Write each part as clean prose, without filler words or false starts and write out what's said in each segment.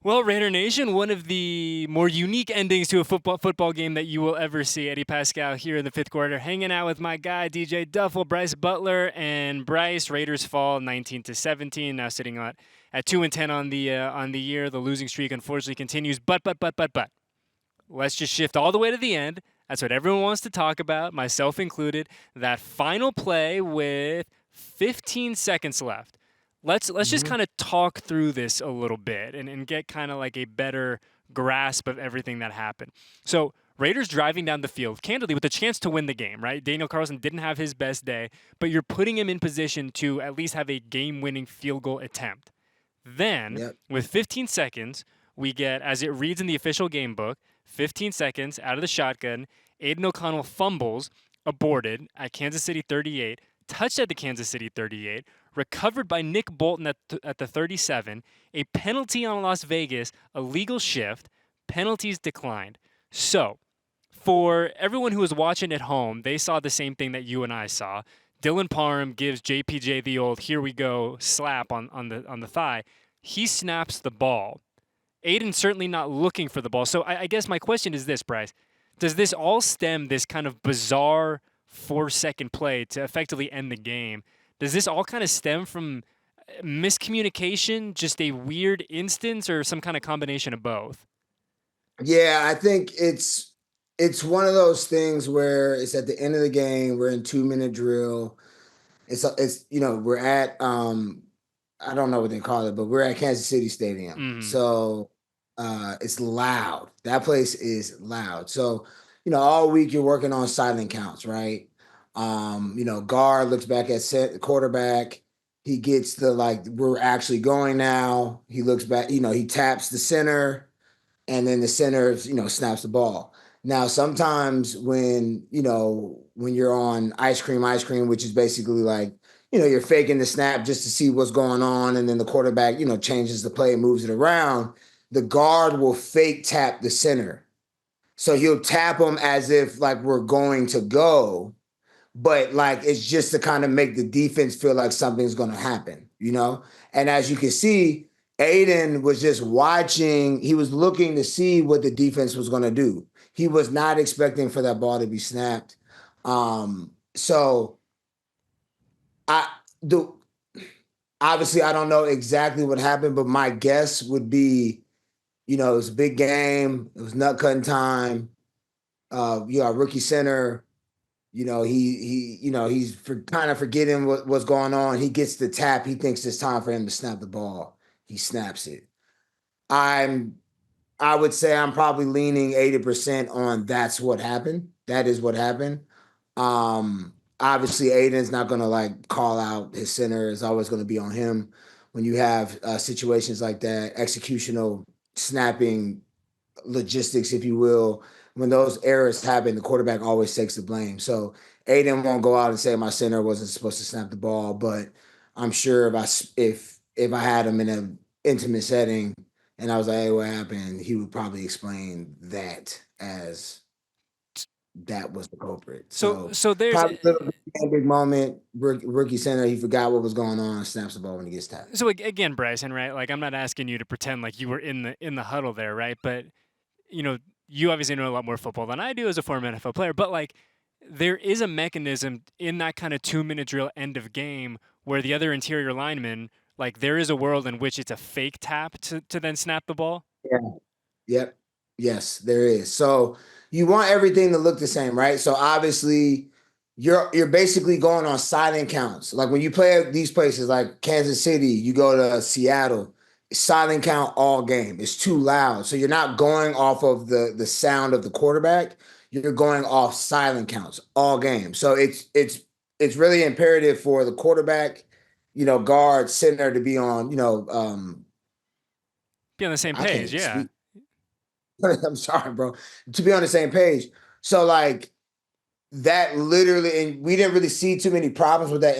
Well, Raider Nation, one of the more unique endings to a football game that you will ever see. Eddie Paskal here in the fifth quarter, hanging out with my guy DJ Duffel, Brice Butler, and Brice. Raiders fall 19-17. Now sitting at 2-10 on the year. The losing streak unfortunately continues. But let's just shift all the way to the end. That's what everyone wants to talk about, myself included. That final play with 15 seconds left. Let's just Mhm. kind of talk through this a little bit and get kind of like a better grasp of everything that happened. So Raiders driving down the field, candidly, with a chance to win the game, right? Daniel Carlson didn't have his best day, but you're putting him in position to at least have a game-winning field goal attempt. Then, Yep. with 15 seconds, we get, as it reads in the official game book, 15 seconds out of the shotgun. Aiden O'Connell fumbles, aborted at Kansas City 38, touched at the Kansas City 38, recovered by Nick Bolton at the 37, a penalty on Las Vegas, a legal shift, penalties declined. So, for everyone who was watching at home, they saw the same thing that you and I saw. Dylan Parham gives JPJ the old "here we go" slap on the thigh. He snaps the ball. Aiden's certainly not looking for the ball. So I guess my question is this, Brice: does this all stem this kind of bizarre 4-second play to effectively end the game? Does this all kind of stem from miscommunication, just a weird instance, or some kind of combination of both? Yeah, I think it's one of those things where it's at the end of the game. We're in 2 minute drill. It's we're at I don't know what they call it, but we're at Kansas City Stadium. Mm-hmm. So it's loud. That place is loud. So all week you're working on silent counts, right? Guard looks back at quarterback. He gets the like we're actually going now. He looks back. He taps the center and then the center, snaps the ball. Now, sometimes when you're on ice cream, which is basically like, you're faking the snap just to see what's going on, and then the quarterback, changes the play and moves it around. The guard will fake tap the center. So he'll tap him as if like we're going to go, but like it's just to kind of make the defense feel like something's going to happen. And as you can see, Aiden was just watching. He was looking to see what the defense was going to do. He was not expecting for that ball to be snapped. So I do. Obviously, I don't know exactly what happened, but my guess would be, it was a big game. It was nut cutting time. You got rookie center. He's kind of forgetting what's going on. He gets the tap. He thinks it's time for him to snap the ball. He snaps it. I'm I would say I'm probably leaning 80% on that's what happened. That is what happened. Obviously Aiden's not gonna like call out his center. It's always gonna be on him when you have situations like that, executional snapping logistics, if you will. When those errors happen, the quarterback always takes the blame. So Aiden won't go out and say my center wasn't supposed to snap the ball, but I'm sure if I had him in an intimate setting and I was like, "Hey, what happened?" He would probably explain that as that was the culprit. So So so there's probably a little big moment. Rookie center, he forgot what was going on, snaps the ball when he gets tapped. so again, Bryson, right? Like I'm not asking you to pretend like you were in the huddle there, right? But you know, you obviously know a lot more football than I do as a former NFL player, but like there is a mechanism in that kind of 2 minute drill end of game where the other interior lineman, like there is a world in which it's a fake tap to then snap the ball. Yeah. Yep. Yes, there is. So you want everything to look the same, right? So obviously you're basically going on silent counts. Like when you play at these places like Kansas City, you go to Seattle, silent count all game. It's too loud. So you're not going off of the sound of the quarterback. You're going off silent counts all game. So it's really imperative for the quarterback, guard, center to be on, Be on the same I can't page, even yeah. speak. I'm sorry, bro. To be on the same page. So like that literally, and we didn't really see too many problems with that.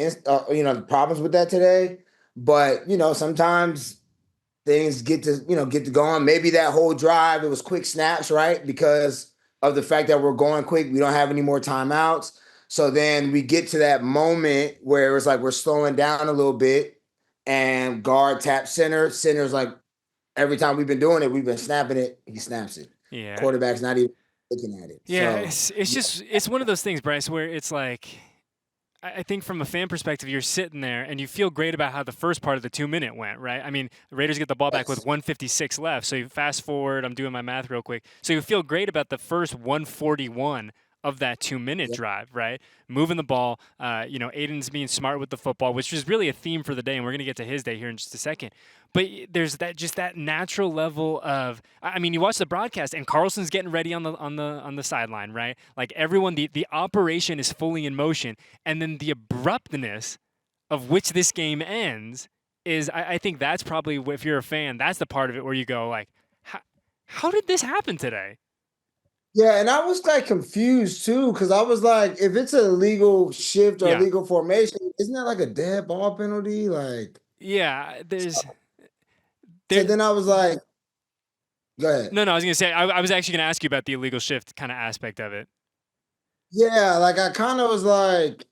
Problems with that today. But sometimes things get to going. Maybe that whole drive it was quick snaps, right? Because of the fact that we're going quick, we don't have any more timeouts. So then we get to that moment where it's like we're slowing down a little bit, and guard tap center. Center's like, every time we've been doing it, we've been snapping it. He snaps it. Yeah. Quarterback's not even looking at it. Yeah, So it's yeah, just it's one of those things, Bryce, where it's like I think from a fan perspective, you're sitting there and you feel great about how the first part of the 2 minute went, right? I mean, the Raiders get the ball back with yes, 156 left. So you fast forward, I'm doing my math real quick. So you feel great about the first 141 of that 2 minute yeah, drive, right? Moving the ball, Aiden's being smart with the football, which is really a theme for the day, and we're gonna get to his day here in just a second. But there's that natural level of I mean, you watch the broadcast and Carlson's getting ready on the sideline, right? Like everyone, the operation is fully in motion, and then the abruptness of which this game ends is I think that's probably if you're a fan, that's the part of it where you go like, how did this happen today? yeah. And I was like confused too because I was like, if it's a legal shift or a Yeah, legal formation, isn't that like a dead ball penalty? Like, yeah. There's so there. then I was like, go ahead. No, I was gonna say I was actually gonna ask you about the illegal shift kind of aspect of it. Yeah, like I kind of was like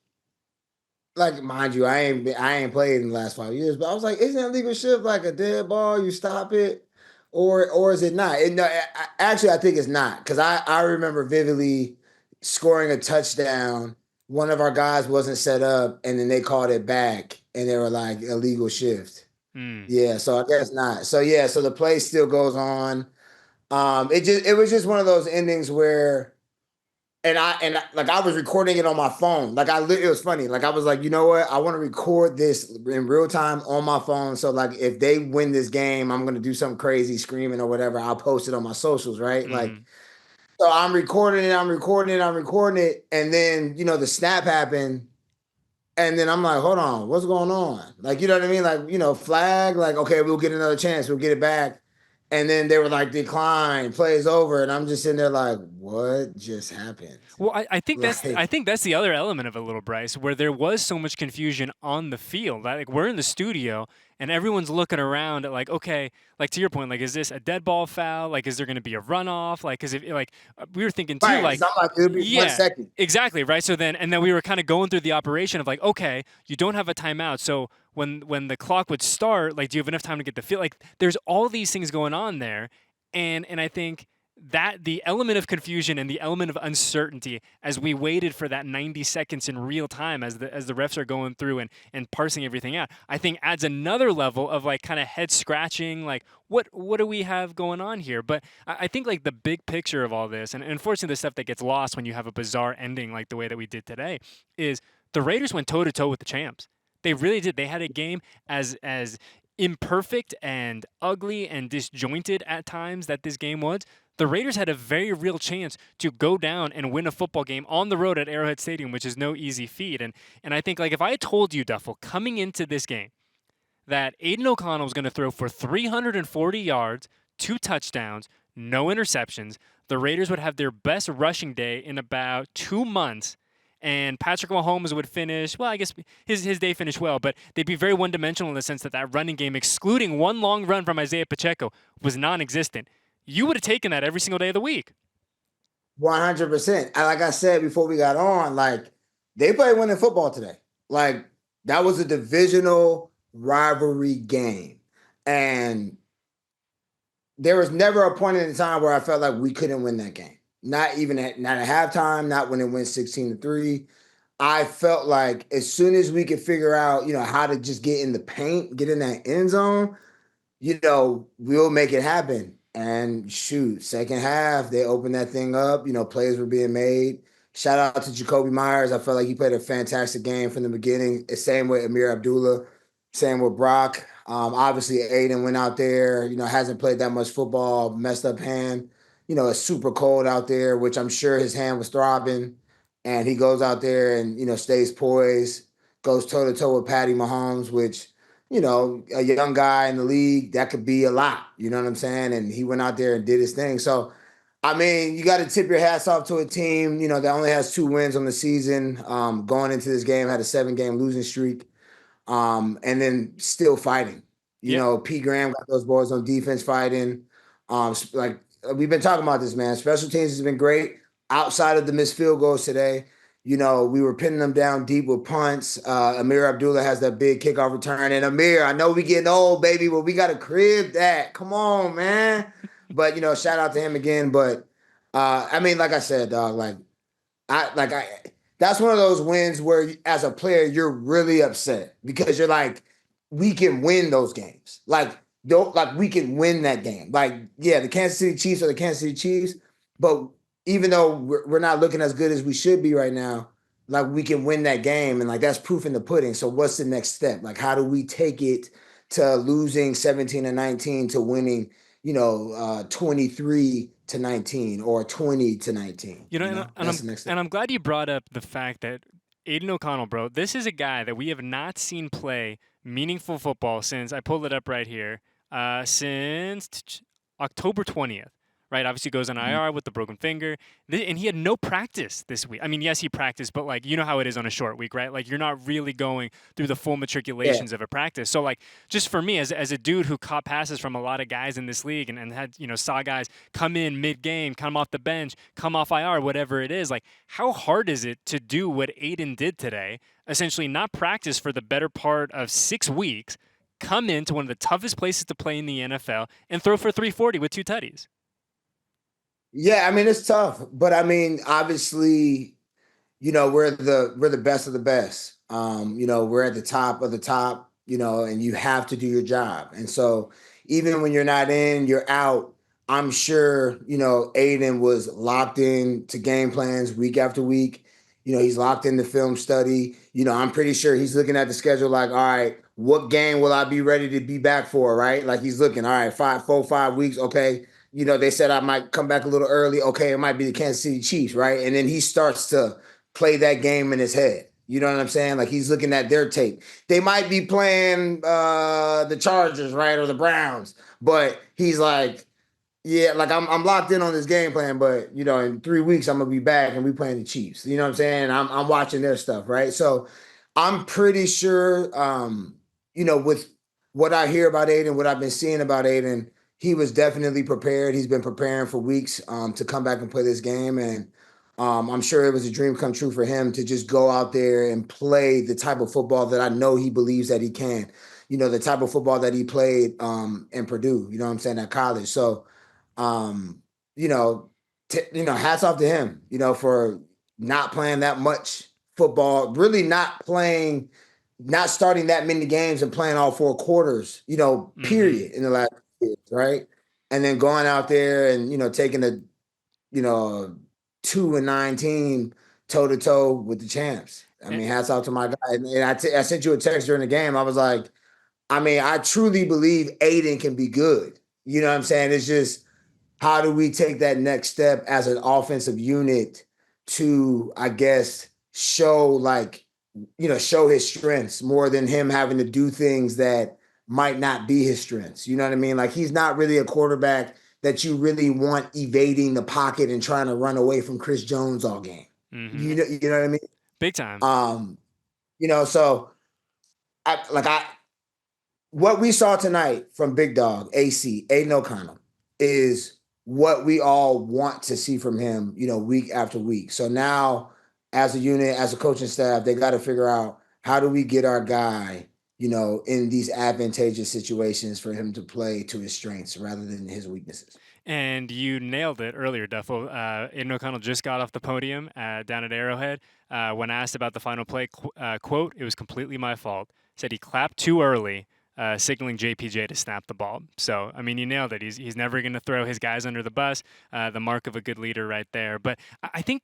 mind you, I ain't played in the last 5 years, but I was like, isn't illegal shift like a dead ball? You stop it, or is it not? No, actually, I think it's not because I remember vividly scoring a touchdown. One of our guys wasn't set up, and then they called it back, and they were like illegal shift. Hmm. Yeah, so I guess not. So yeah, so the play still goes on. It was just one of those endings where like I was recording it on my phone. Like it was funny. Like I was like, you know what? I want to record this in real time on my phone. So like if they win this game, I'm gonna do something crazy, screaming or whatever. I'll post it on my socials, right? Like Hmm. so I'm recording it, I'm recording it, and then the snap happened, and then I'm like, hold on, what's going on? Like, you know what I mean? Like, flag, like, okay, we'll get another chance, we'll get it back. And then they were like, decline, plays over. And I'm just sitting there like, what just happened? Well, I think that's Like, I think that's the other element of it, little Bryce, where there was so much confusion on the field. Like we're in the studio and everyone's looking around at like, okay, like to your point, like is this a dead ball foul? Like is there going to be a runoff? Like because if like we were thinking too, right. like Because I'm like, it'll be one yeah, second. exactly, right. So then and then we were kind of going through the operation of like, okay, you don't have a timeout, so when the clock would start, like do you have enough time to get the field? Like there's all these things going on there, and I think that the element of confusion and the element of uncertainty as we waited for that 90 seconds in real time as the refs are going through and parsing everything out, I think adds another level of like kind of head scratching, like what do we have going on here? But I think like the big picture of all this, and unfortunately the stuff that gets lost when you have a bizarre ending like the way that we did today, is the Raiders went toe to toe with the champs. They really did. They had a game as imperfect and ugly and disjointed at times that this game was. The Raiders had a very real chance to go down and win a football game on the road at Arrowhead Stadium, which is no easy feat. And I think like if I had told you, Duffel, coming into this game that Aiden O'Connell was going to throw for 340 yards, 2 touchdowns, no interceptions, the Raiders would have their best rushing day in about 2 months. And Patrick Mahomes would finish, well, I guess his day finished well, but they'd be very one dimensional in the sense that that running game, excluding one long run from Isaiah Pacheco, was non existent. You would have taken that every single day of the week. 100%. And like I said before we got on, like they played winning football today. Like that was a divisional rivalry game. And there was never a point in time where I felt like we couldn't win that game. Not at halftime, not when it went 16-3. I felt like as soon as we could figure out, how to just get in the paint, get in that end zone, we'll make it happen. And shoot, second half, they opened that thing up. Plays were being made. Shout out to Jacoby Myers. I felt like he played a fantastic game from the beginning. Same with Amir Abdullah, same with Brock. Obviously, Aiden went out there, hasn't played that much football, messed up hand. It's super cold out there, which I'm sure his hand was throbbing. And he goes out there and, stays poised, goes toe to toe with Patty Mahomes, which a young guy in the league, that could be a lot. You know what I'm saying? And he went out there and did his thing. So, I mean, you got to tip your hats off to a team, that only has 2 wins on the season. Going into this game, had a 7-game losing streak, and then still fighting. Yep. Pete Graham got those boys on defense fighting. Like we've been talking about this, man. Special teams has been great outside of the missed field goals today. We were pinning them down deep with punts. Amir Abdullah has that big kickoff return. And Amir, I know we getting old, baby, but we got to crib that. Come on, man. But, shout out to him again. But, I mean, like I said, dog, I that's one of those wins where as a player you're really upset because you're like, we can win those games. Like, don't like we can win that game. Like, yeah, the Kansas City Chiefs are the Kansas City Chiefs, but even though we're not looking as good as we should be right now, like we can win that game, and like that's proof in the pudding. So what's the next step? Like, how do we take it to losing 17-19 to winning, 23-19 or 20-19? That's the next step. And I'm glad you brought up the fact that Aiden O'Connell, bro, this is a guy that we have not seen play meaningful football since I pulled it up right here, since October 20th. Right, obviously goes on IR with the broken finger, and he had no practice this week. I mean, yes, he practiced, but like how it is on a short week, right? Like you're not really going through the full Yeah. matriculations of a practice. So like, just for me as a dude who caught passes from a lot of guys in this league and had saw guys come in mid game, come off the bench, come off IR, whatever it is, like how hard is it to do what Aiden did today? Essentially, not practice for the better part of 6 weeks, come into one of the toughest places to play in the NFL, and throw for 340 with 2 tutties. Yeah, I mean it's tough, but I mean obviously, we're the best of the best. We're at the top of the top, and you have to do your job. And so even when you're not in, you're out. I'm sure, Aiden was locked in to game plans week after week. He's locked into film study. I'm pretty sure he's looking at the schedule like, all right, what game will I be ready to be back for? Right. Like he's looking, all right, 5 weeks. Okay. They said I might come back a little early. Okay. It might be the Kansas City Chiefs. Right. And then he starts to play that game in his head. You know what I'm saying? Like he's looking at their tape. They might be playing the Chargers, right, or the Browns, but he's like, yeah, like I'm locked in on this game plan, but in 3 weeks I'm gonna be back and we playing the Chiefs. You know what I'm saying? I'm watching their stuff, right? So I'm pretty sure, with what I hear about Aiden, what I've been seeing about Aiden, he was definitely prepared. He's been preparing for weeks to come back and play this game, and I'm sure it was a dream come true for him to just go out there and play the type of football that I know he believes that he can. The type of football that he played in Purdue. You know what I'm saying, at college. So um, you know, hats off to him, for not playing that much football, really not playing, not starting that many games and playing all 4 quarters, Mm-hmm. period in the last years, right? And then going out there and, taking a, 2-9 team toe to toe with the champs. I And, mean, hats off to my guy. And I sent you a text during the game. I was like, I mean, I truly believe Aiden can be good. You know what I'm saying? It's just, how do we take that next step as an offensive unit to, I guess, show his strengths more than him having to do things that might not be his strengths. You know what I mean? Like he's not really a quarterback that you really want evading the pocket and trying to run away from Chris Jones all game. mm-hmm. You know what I mean? Big time. Um, so I what we saw tonight from Big Dog, AC, Aiden O'Connell, is what we all want to see from him, week after week. So now, as a unit, as a coaching staff, they got to figure out how do we get our guy, in these advantageous situations for him to play to his strengths rather than his weaknesses. And you nailed it earlier, Duffel. Aiden O'Connell just got off the podium down at Arrowhead. When asked about the final play, quote, "It was completely my fault." Said he clapped too early, signaling JPJ to snap the ball. So, I mean, you nailed it. He's never going to throw his guys under the bus. The mark of a good leader right there. But I think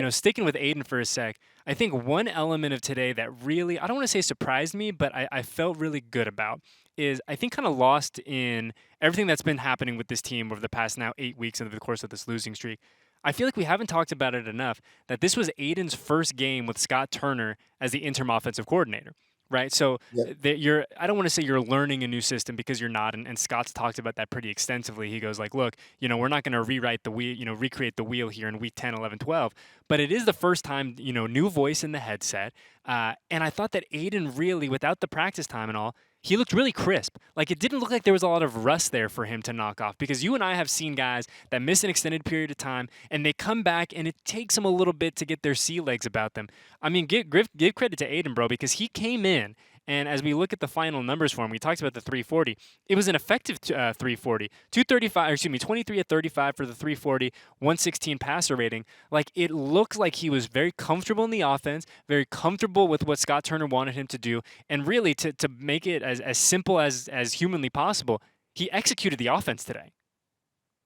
sticking with Aiden for a sec, I think one element of today that really, I don't want to say surprised me, but I felt really good about is I think kind of lost in everything that's been happening with this team over the past now 8 weeks over the course of this losing streak. I feel like we haven't talked about it enough that this was Aiden's first game with Scott Turner as the interim offensive coordinator, right? So Yep. I don't want to say you're learning a new system because you're not, and Scott's talked about that pretty extensively. He goes like, look, we're not going to rewrite the wheel, recreate the wheel here in week 10, 11, 12, but it is the first time, new voice in the headset. And I thought that Aiden really, without the practice time and all, he looked really crisp. Like it didn't look like there was a lot of rust there for him to knock off because you and I have seen guys that miss an extended period of time and they come back and it takes them a little bit to get their sea legs about them. I mean, give credit to Aiden, bro, because he came in and as we look at the final numbers for him, we talked about the 340. It was an effective 340, 235, or excuse me, 23 at 35 for the 340, 116 passer rating. Like it looked like he was very comfortable in the offense, very comfortable with what Scott Turner wanted him to do, and really to make it as simple as humanly possible, he executed the offense today.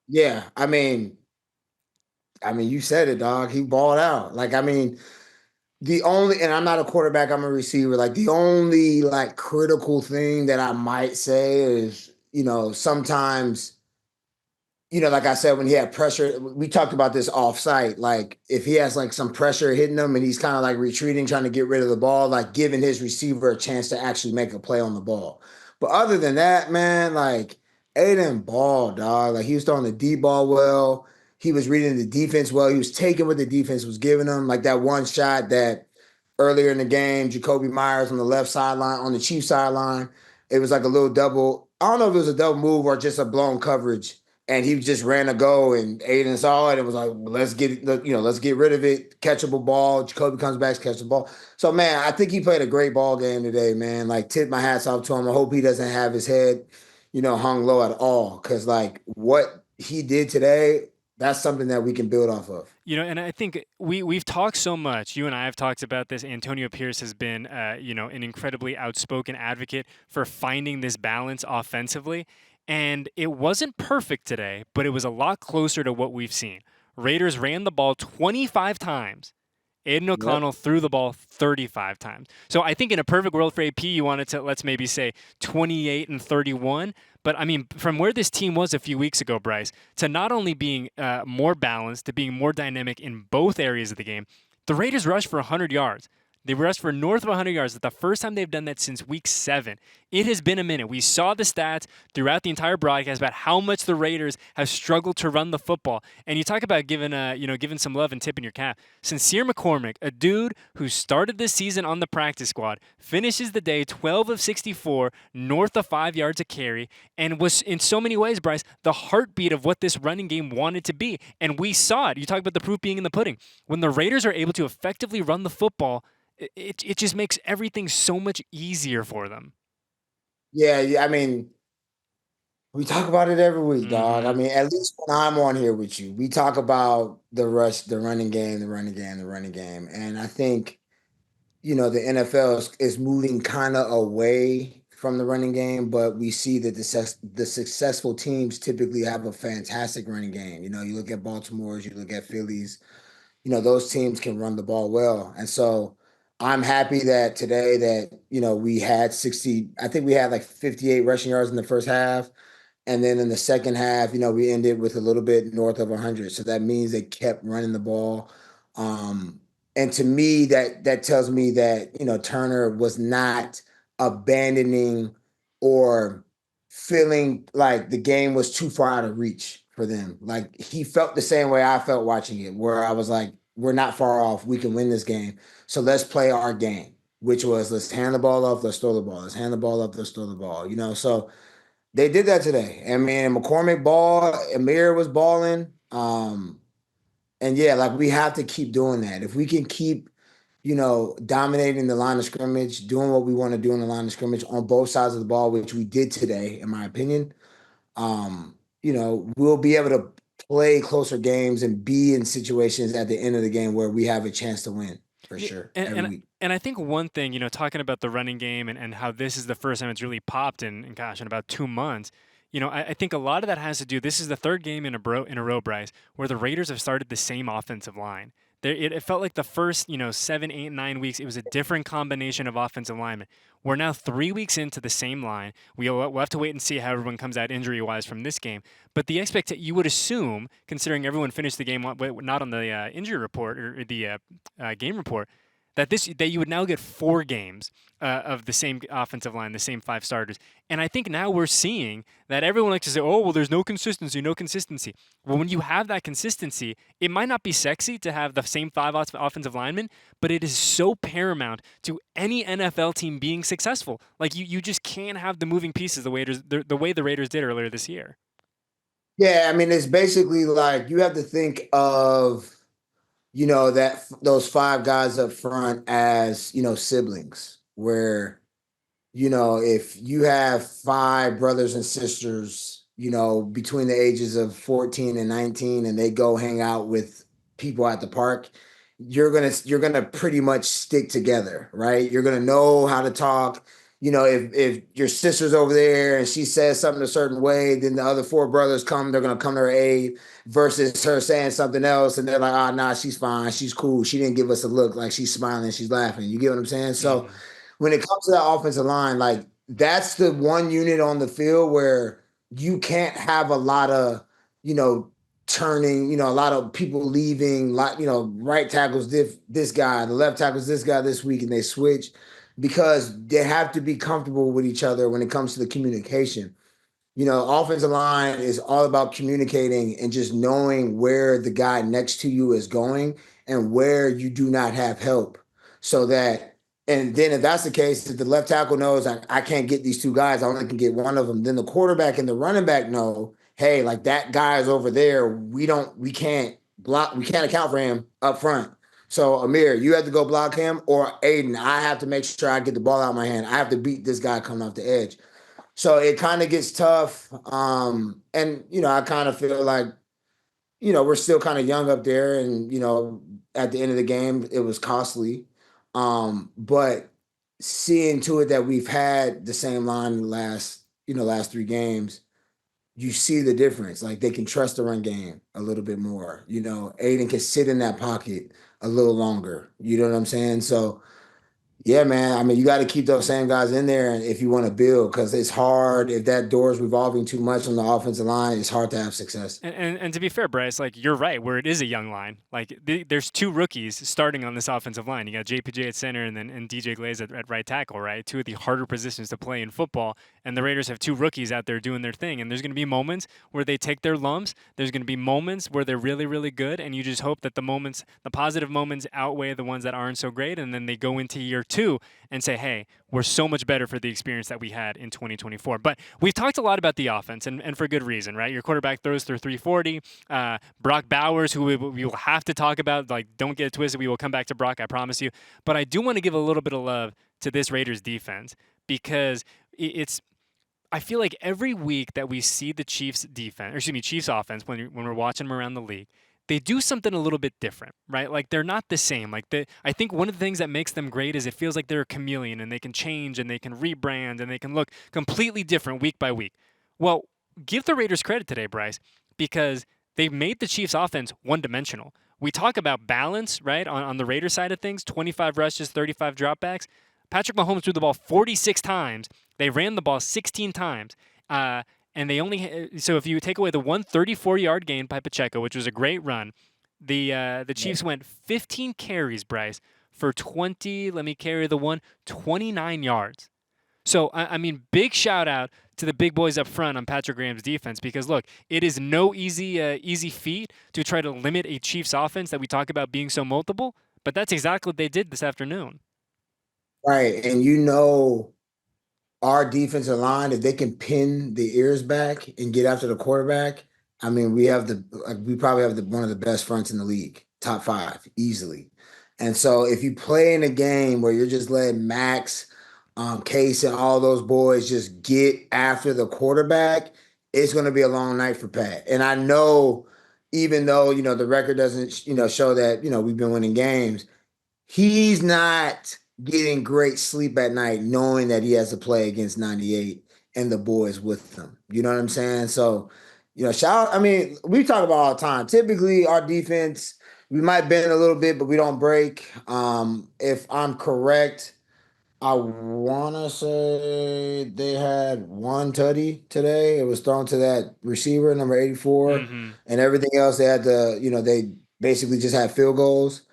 Yeah, I mean, you said it, dog. He balled out. Like, I mean, the only, and I'm not a quarterback, I'm a receiver. Like, the only like critical thing that I might say is, sometimes, like I said, when he had pressure, we talked about this off site. Like, if he has like some pressure hitting him and he's kind of like retreating, trying to get rid of the ball, like giving his receiver a chance to actually make a play on the ball. But other than that, man, like Aiden ball, dog. Like he was throwing the deep ball well. He was reading the defense well. He was taking what the defense was giving him. Like that one shot that earlier in the game, Jacoby Myers on the left sideline, on the Chiefs sideline, it was like a little double. I don't know if it was a double move or just a blown coverage and he just ran a go and Aiden saw it and was like, let's get rid of it. Catchable ball. Jacoby comes back, catch the ball. So man, I think he played a great ball game today, man. Like tip my hats off to him. I hope he doesn't have his head, hung low at all. Cause like what he did today, that's something that we can build off of. And I think we've talked so much. You and I have talked about this. Antonio Pierce has been, an incredibly outspoken advocate for finding this balance offensively. And it wasn't perfect today, but it was a lot closer to what we've seen. Raiders ran the ball 25 times. Aiden Yep. O'Connell threw the ball 35 times. So I think in a perfect world for AP, you wanted to, let's maybe say 28 and 31. But I mean, from where this team was a few weeks ago, Brice, to not only being more balanced, to being more dynamic in both areas of the game, the Raiders rushed for 100 yards. They rushed for north of 100 yards. It's the first time they've done that since week 7. It has been a minute. We saw the stats throughout the entire broadcast about how much the Raiders have struggled to run the football. And you talk about giving some love and tipping your cap. Sincere McCormick, a dude who started this season on the practice squad, finishes the day 12 of 64, north of 5 yards a carry, and was in so many ways, Brice, the heartbeat of what this running game wanted to be. And we saw it. You talk about the proof being in the pudding. When the Raiders are able to effectively run the football, it just makes everything so much easier for them. Yeah, yeah. I mean, we talk about it every week, dog. I Mm-hmm. mean, at least when I'm on here with you, we talk about the rush, the running game, the running game, the running game. And I think, the NFL is moving kind of away from the running game, but we see that the successful teams typically have a fantastic running game. You look at Baltimore's, you look at Phillies, those teams can run the ball well. And so I'm happy that today that, we had 60, I think we had like 58 rushing yards in the first half. And then in the second half, we ended with a little bit north of 100. So that means they kept running the ball. And to me, that tells me that, Turner was not abandoning or feeling like the game was too far out of reach for them. Like he felt the same way I felt watching it, where I was like, we're not far off. We can win this game. So let's play our game, which was let's hand the ball off, let's throw the ball. Let's hand the ball up, let's throw the ball. So they did that today. I mean, McCormick ball, Amir was balling. And yeah, like we have to keep doing that. If we can keep, dominating the line of scrimmage, doing what we want to do in the line of scrimmage on both sides of the ball, which we did today, in my opinion, we'll be able to play closer games and be in situations at the end of the game where we have a chance to win for Yeah, sure and, every and week. and I think one thing, talking about the running game and how this is the first time it's really popped in gosh, in about 2 months. I think a lot of that has to do. This is the third game in a row, Brice, where the Raiders have started the same offensive line. It felt like the first, 7, 8, 9 weeks, it was a different combination of offensive linemen. We're now 3 weeks into the same line. We'll have to wait and see how everyone comes out injury-wise from this game. But the expectation, you would assume, considering everyone finished the game not on the injury report or the game report, that you would now get 4 games of the same offensive line, the same five starters. And I think now we're seeing that everyone likes to say, oh, well, there's no consistency, no consistency. Well, when you have that consistency, it might not be sexy to have the same five offensive linemen, but it is so paramount to any NFL team being successful. Like you just can't have the moving pieces the way the Raiders did earlier this year. Yeah, I mean, it's basically like you have to think of, that those five guys up front as, siblings, where if you have five brothers and sisters, between the ages of 14 and 19, and they go hang out with people at the park, you're gonna pretty much stick together, right? You're gonna know how to talk. If your sister's over there and she says something a certain way, then the other four brothers they're gonna come to her aid versus her saying something else, and they're like, oh, nah, she's fine, she's cool. She didn't give us a look, like she's smiling, she's laughing. You get what I'm saying? So Mm-hmm. when it comes to that offensive line, like that's the one unit on the field where you can't have a lot of, you know, turning, a lot of people leaving, like, right tackles this guy, the left tackles this guy this week, and they switch because they have to be comfortable with each other when it comes to the communication. Offensive line is all about communicating and just knowing where the guy next to you is going and where you do not have help. So that, and then if that's the case, if the left tackle knows I can't get these two guys, I only can get one of them, then the quarterback and the running back know, hey, like that guy is over there. We can't block, we can't account for him up front. So Amir, you have to go block him, or Aiden, I have to make sure I get the ball out of my hand. I have to beat this guy coming off the edge. So it kind of gets tough. And I kind of feel like, we're still kind of young up there, and at the end of the game, it was costly. But seeing to it that we've had the same line in the last three games, you see the difference. Like they can trust the run game a little bit more. Aiden can sit in that pocket a little longer. You know what I'm saying? So yeah, man. I mean, you got to keep those same guys in there if you want to build, because it's hard. If that door is revolving too much on the offensive line, it's hard to have success. And to be fair, Bryce, like you're right, where it is a young line. Like there's two rookies starting on this offensive line. You got JPJ at center and DJ Glaze at right tackle, right? Two of the harder positions to play in football. And the Raiders have two rookies out there doing their thing. And there's going to be moments where they take their lumps. There's going to be moments where they're really, really good. And you just hope that the positive moments outweigh the ones that aren't so great. And then they go into year two and say, hey, we're so much better for the experience that we had in 2024. But we've talked a lot about the offense, and for good reason, right? Your quarterback throws for 340. Brock Bowers, who we will have to talk about, like, don't get it twisted. We will come back to Brock, I promise you. But I do want to give a little bit of love to this Raiders defense because it's. I feel like every week that we see the Chiefs defense, or excuse me, Chiefs offense, when we're watching them around the league, they do something a little bit different, right? Like they're not the same. I think one of the things that makes them great is it feels like they're a chameleon and they can change and they can rebrand and they can look completely different week by week. Well, give the Raiders credit today, Bryce, because they've made the Chiefs offense one-dimensional. We talk about balance, right? On the Raiders side of things, 25 rushes, 35 dropbacks. Patrick Mahomes threw the ball 46 times. They ran the ball 16 times. And they only so if you take away the 134-yard gain by Pacheco, which was a great run, the Chiefs went 15 carries, Bryce, for 20. Let me carry the one 29 yards. So I mean, big shout out to the big boys up front on Patrick Graham's defense because look, it is no easy feat to try to limit a Chiefs offense that we talk about being so multiple, but that's exactly what they did this afternoon. Right. And our defensive line, if they can pin the ears back and get after the quarterback, I mean, we probably have one of the best fronts in the league, top five, easily. And so if you play in a game where you're just letting Max, Case, and all those boys just get after the quarterback, it's going to be a long night for Pat. And I know, even though the record doesn't show that we've been winning games, he's not getting great sleep at night knowing that he has to play against 98 and the boys with them. You know what I'm saying? So, I mean, we talk about all the time. Typically, our defense, we might bend a little bit, but we don't break. If I'm correct, I want to say they had one tutty today. It was thrown to that receiver, number 84, Mm-hmm. and everything else they had to, they basically just had field goals.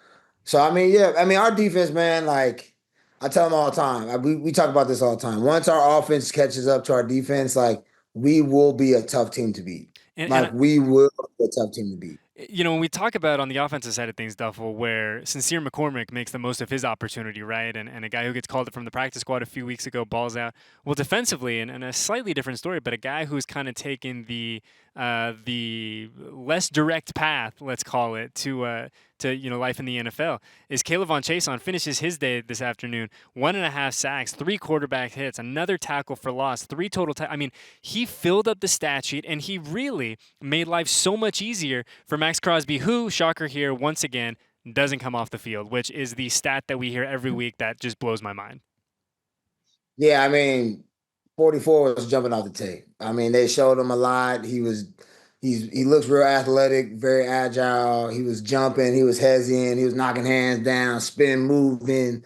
So I mean, yeah, I mean our defense, man, like I tell them all the time. We talk about this all the time. Once our offense catches up to our defense, like we will be a tough team to beat. And Like we will be a tough team to beat. when we talk about on the offensive side of things, Duffel, where Sincere McCormick makes the most of his opportunity, right? And a guy who gets called up from the practice squad a few weeks ago balls out. Well, defensively, and a slightly different story, but a guy who's kind of taken the less direct path, let's call it, to life in the NFL is Caleb Von Chason finishes his day this afternoon, 1.5 sacks, 3 quarterback hits, another tackle for loss, 3 total. I mean, he filled up the stat sheet and he really made life so much easier for Max Crosby, who, shocker here, once again, doesn't come off the field, which is the stat that we hear every week that just blows my mind. Yeah, I mean, 44 was jumping off the tape. I mean, they showed him a lot. He looks real athletic, very agile. He was jumping, he was hezzying, he was knocking hands down, spin moving,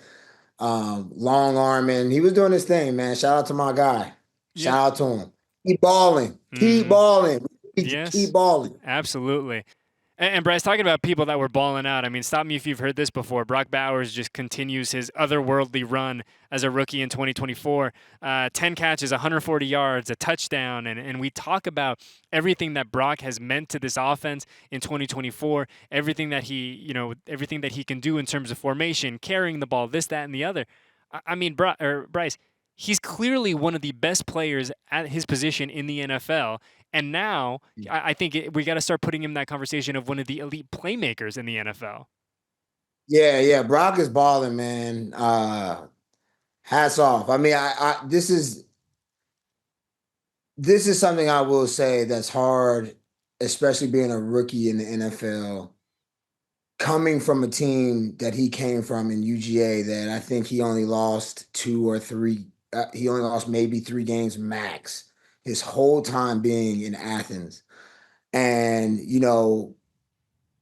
long arming. He was doing his thing, man. Shout out to my guy. Yep. Shout out to him. Keep balling. Keep Mm-hmm. balling. Keep Yes, balling. absolutely. And Bryce, talking about people that were balling out, I mean, stop me if you've heard this before. Brock Bowers just continues his otherworldly run as a rookie in 2024. 10 catches, 140 yards, a touchdown. And we talk about everything that Brock has meant to this offense in 2024, everything that he can do in terms of formation, carrying the ball, this, that, and the other. I mean, Bryce, he's clearly one of the best players at his position in the NFL. And now I think we got to start putting him in that conversation of one of the elite playmakers in the NFL. Yeah, yeah. Brock is balling, man. Hats off. I mean, this is something I will say that's hard, especially being a rookie in the NFL, coming from a team that he came from in UGA that I think he only lost two or three. He only lost maybe 3 games max his whole time being in Athens. And,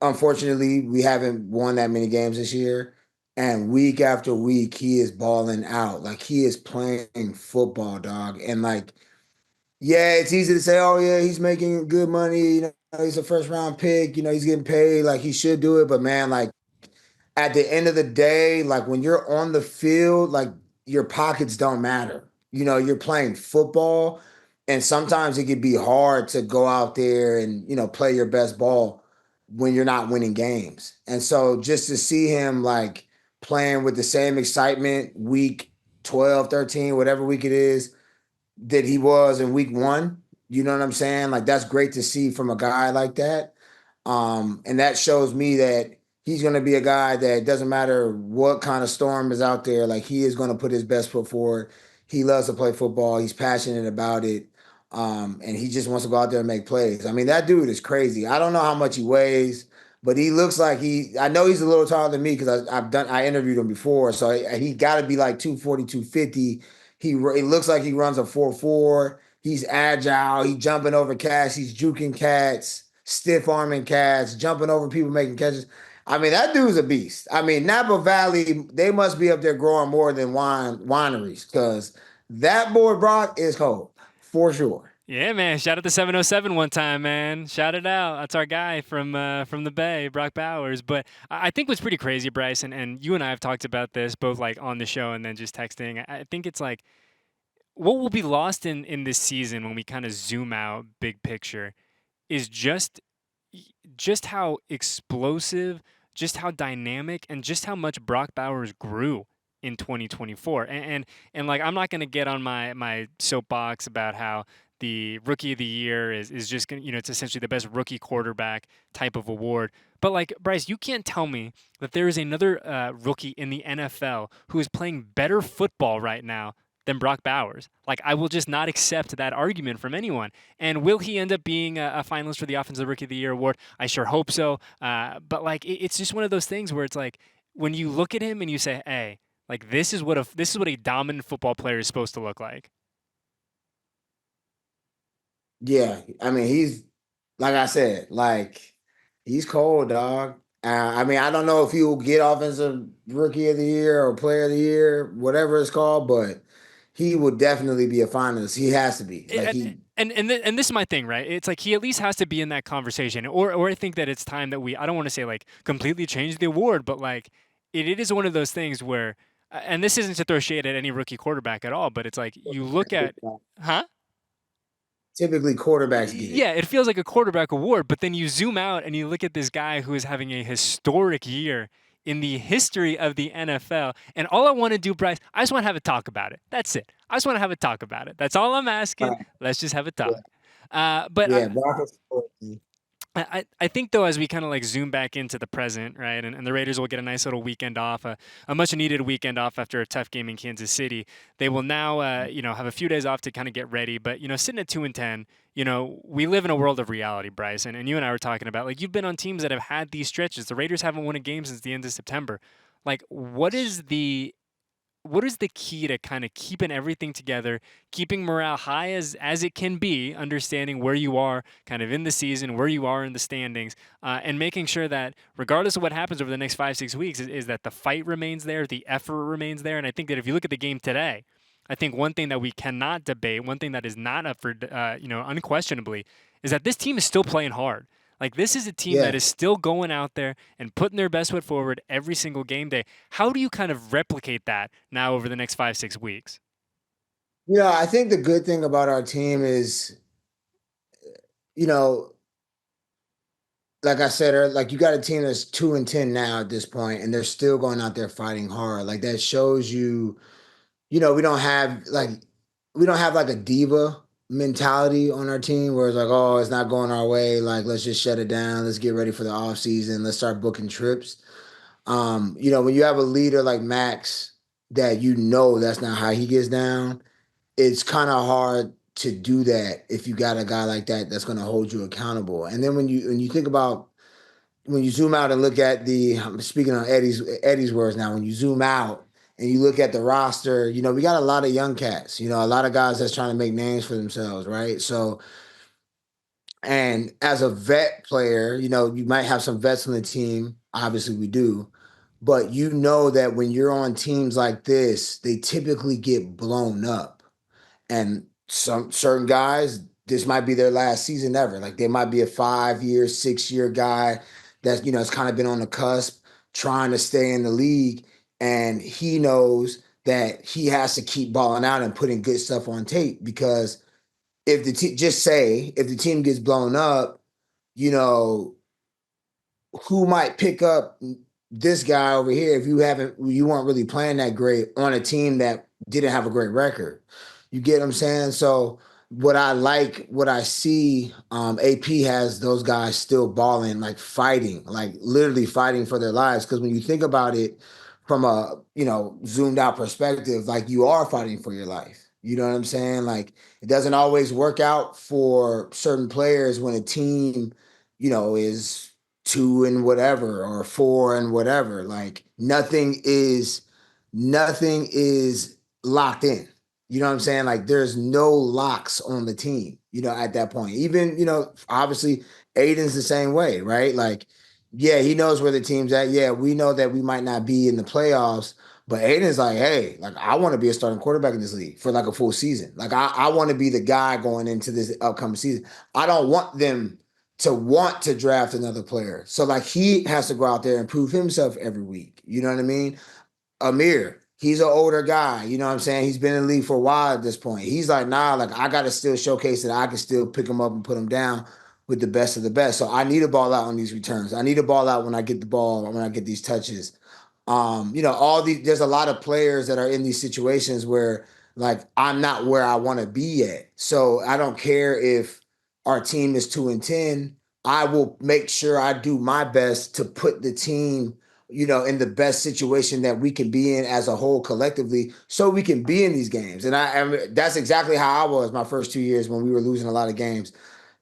unfortunately, we haven't won that many games this year. And week after week, he is balling out. Like he is playing football, dog. And like, yeah, it's easy to say, oh yeah, he's making good money. He's a first round pick. He's getting paid. Like he should do it. But man, like at the end of the day, like when you're on the field, like your pockets don't matter. You're playing football, and sometimes it can be hard to go out there and play your best ball when you're not winning games. And so just to see him like playing with the same excitement week 12, 13, whatever week it is that he was in week 1, you know what I'm saying? Like that's great to see from a guy like that. And that shows me that he's going to be a guy that doesn't matter what kind of storm is out there. Like he is going to put his best foot forward. He loves to play football. He's passionate about it. And he just wants to go out there and make plays. I mean, that dude is crazy. I don't know how much he weighs, but he looks like I know he's a little taller than me because I interviewed him before. So he got to be like 240, 250. It looks like he runs a 4.4. He's agile. He's jumping over cats. He's juking cats, stiff arming cats, jumping over people making catches. I mean, that dude's a beast. I mean, Napa Valley, they must be up there growing more than wineries because that boy Brock is cold for sure. Yeah, man. Shout out to 707 one time, man. Shout it out. That's our guy from the Bay, Brock Bowers. But I think what's pretty crazy, Bryce, and you and I have talked about this both like on the show and then just texting. I think it's like what will be lost in this season when we kind of zoom out big picture is just how explosive, just how dynamic, and just how much Brock Bowers grew in 2024. And like I'm not gonna get on my soapbox about how the rookie of the year is just gonna it's essentially the best rookie quarterback type of award. But like Bryce, you can't tell me that there is another rookie in the NFL who is playing better football right now than Brock Bowers. Like I will just not accept that argument from anyone. And will he end up being a finalist for the Offensive Rookie of the Year award? I sure hope so. But like it's just one of those things where it's like when you look at him and you say, "Hey, like this is what a dominant football player is supposed to look like." Yeah, I mean, he's like I said, like he's cold, dog. I mean, I don't know if he'll get offensive rookie of the year or player of the year, whatever it's called, but he will definitely be a finalist. He has to be. Like And he, and this is my thing, right? It's like he at least has to be in that conversation, or I think that it's time that I don't want to say like completely change the award, but like it is one of those things where And this isn't to throw shade at any rookie quarterback at all, but it's like you look at, huh? Typically, quarterbacks get it. Yeah, it feels like a quarterback award, but then you zoom out and you look at this guy who is having a historic year in the history of the NFL. And all I want to do, Brice, I just want to have a talk about it. That's it. I just want to have a talk about it. That's all I'm asking. Right. Let's just have a Yeah, talk. But yeah. Broncos. I think though, as we kind of like zoom back into the present, right, and the Raiders will get a nice little weekend off, a much needed weekend off after a tough game in Kansas City. They will now, have a few days off to kind of get ready. But sitting at 2-10, we live in a world of reality, Bryce, and you and I were talking about like you've been on teams that have had these stretches. The Raiders haven't won a game since the end of September. Like, what is the key to kind of keeping everything together, keeping morale high as it can be, understanding where you are kind of in the season, where you are in the standings, and making sure that regardless of what happens over the next 5 6 weeks, is that the fight remains there, the effort remains there, and I think that if you look at the game today. I think one thing that we cannot debate, one thing that is not up for, unquestionably, is that this team is still playing hard. Like, this is a team that Yeah. is still going out there and putting their best foot forward every single game day. How do you kind of replicate that now over the next 5 6 weeks? I think the good thing about our team is, you know, like I said, like you got a team that's 2-10 now at this point, and they're still going out there fighting hard. Like that shows you, we don't have like a diva mentality on our team where it's like, oh, it's not going our way. Like, let's just shut it down. Let's get ready for the off season. Let's start booking trips. When you have a leader like Max that that's not how he gets down, it's kind of hard to do that if you got a guy like that that's going to hold you accountable. And then when you think about when you zoom out and look at I'm speaking on Eddie's words now. When you zoom out and you look at the roster, we got a lot of young cats. A lot of guys that's trying to make names for themselves, right? So, and as a vet player, you might have some vets on the team. Obviously, we do. But you know that when you're on teams like this, they typically get blown up. And some certain guys, this might be their last season ever. Like they might be a 5 year, 6 year guy that has kind of been on the cusp, trying to stay in the league, and he knows that he has to keep balling out and putting good stuff on tape because if if the team gets blown up, you know who might pick up this guy over here if you weren't really playing that great on a team that didn't have a great record. You get what I'm saying? So what I see, AP has those guys still balling, like fighting, like literally fighting for their lives. Because when you think about it from a zoomed out perspective, like you are fighting for your life. You know what I'm saying? Like it doesn't always work out for certain players when a team, is two and whatever or four and whatever. Like nothing is locked in. You know what I'm saying? Like there's no locks on the team, at that point. Even, obviously Aiden's the same way, right? Like, yeah, he knows where the team's at. Yeah, we know that we might not be in the playoffs, but Aiden's like, hey, like I want to be a starting quarterback in this league for like a full season. Like I want to be the guy going into this upcoming season. I don't want them to want to draft another player. So like he has to go out there and prove himself every week. You know what I mean? Amir, he's an older guy. You know what I'm saying? He's been in the league for a while at this point. He's like, nah, like I got to still showcase that I can still pick him up and put him down with the best of the best. So I need a ball out on these returns. I need a ball out when I get the ball, when I get these touches. There's a lot of players that are in these situations where like I'm not where I want to be at. So I don't care if our team is 2-10. I will make sure I do my best to put the team, in the best situation that we can be in as a whole collectively, so we can be in these games. And I mean, that's exactly how I was my first 2 years when we were losing a lot of games.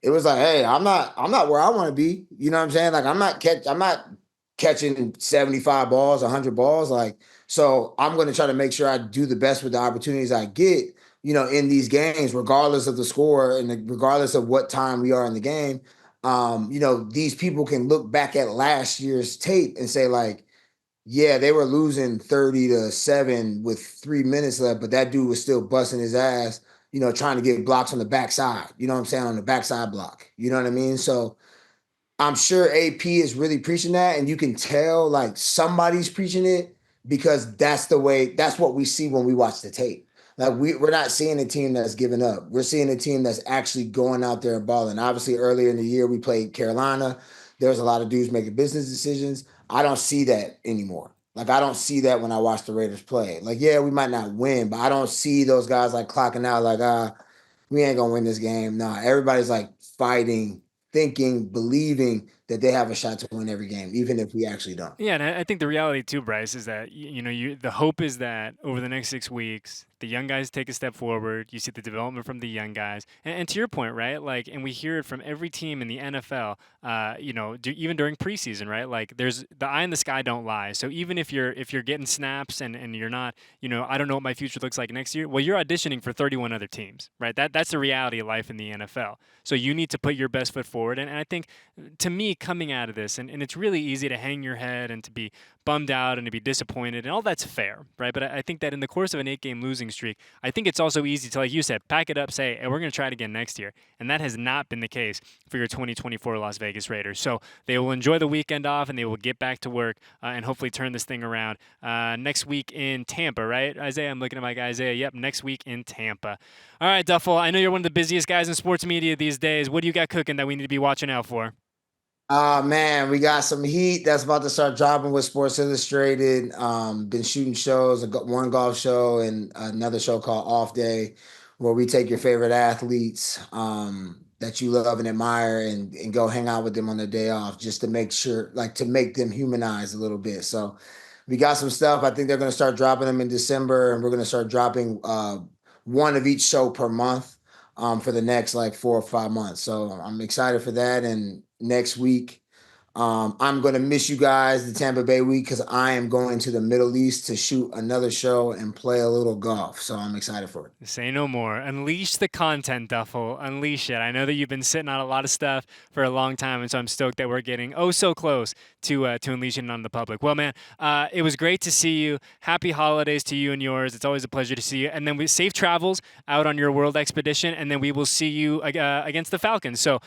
It was like, hey, I'm not where I want to be. You know what I'm saying? Like I'm not catching 75 balls, 100 balls. Like, so I'm going to try to make sure I do the best with the opportunities I get, in these games, regardless of the score and regardless of what time we are in the game. These people can look back at last year's tape and say, like, yeah, they were losing 30-7 with 3 minutes left, but that dude was still busting his ass, trying to get blocks on the backside, you know what I'm saying, on the backside block. You know what I mean? So I'm sure AP is really preaching that, and you can tell like somebody's preaching it, because that's what we see when we watch the tape. Like we're not seeing a team that's giving up. We're seeing a team that's actually going out there and balling. Obviously, earlier in the year we played Carolina. There was a lot of dudes making business decisions. I don't see that anymore. Like I don't see that when I watch the Raiders play. Like, yeah, we might not win, but I don't see those guys like clocking out like, we ain't gonna win this game. No, everybody's like fighting, thinking, believing that they have a shot to win every game, even if we actually don't. Yeah, and I think the reality too, Brice, is that the hope is that over the next 6 weeks, the young guys take a step forward. You see the development from the young guys, and to your point, right? Like, and we hear it from every team in the NFL. Even during preseason, right? Like, there's the eye in the sky don't lie. So even if you're getting snaps and you're not, I don't know what my future looks like next year. Well, you're auditioning for 31 other teams, right? That's the reality of life in the NFL. So you need to put your best foot forward, and I think to me, coming out of this, and it's really easy to hang your head and to be bummed out and to be disappointed, and all that's fair, right? But I think that in the course of an 8 game losing streak, I think it's also easy to, like you said, pack it up, say, hey, we're going to try it again next year. And that has not been the case for your 2024 Las Vegas Raiders. So they will enjoy the weekend off and they will get back to work and hopefully turn this thing around next week in Tampa, right? Isaiah, I'm looking at my guy, Isaiah. Yep, next week in Tampa. All right, Duffel, I know you're one of the busiest guys in sports media these days. What do you got cooking that we need to be watching out for? Man, we got some heat that's about to start dropping with Sports Illustrated. Been shooting shows, one golf show and another show called Off Day, where we take your favorite athletes that you love and admire and go hang out with them on their day off just to make sure, like to make them humanized a little bit. So we got some stuff. I think they're going to start dropping them in December, and we're going to start dropping one of each show per month for the next like 4 or 5 months. So I'm excited for that. And next week, I'm going to miss you guys, the Tampa Bay week, because I am going to the Middle East to shoot another show and play a little golf. So I'm excited for it. Say no more. Unleash the content, Duffel. Unleash it. I know that you've been sitting on a lot of stuff for a long time, and so I'm stoked that we're getting oh so close to unleashing it on the public. Well, man, it was great to see you. Happy holidays to you and yours. It's always a pleasure to see you. And then safe travels out on your world expedition, and then we will see you against the Falcons. So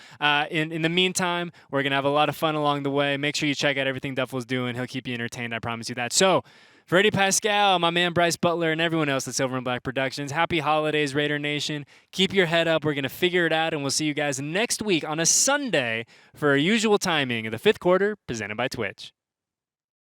in the meantime, we're gonna have a lot of fun along the way. Make sure you check out everything Duffel's doing. He'll keep you entertained. I promise you that. So. For Eddie Paskal, my man Brice Butler, and everyone else at Silver and Black Productions, happy holidays, Raider Nation. Keep your head up. We're going to figure it out, and we'll see you guys next week on a Sunday for our usual timing of the fifth quarter presented by Twitch.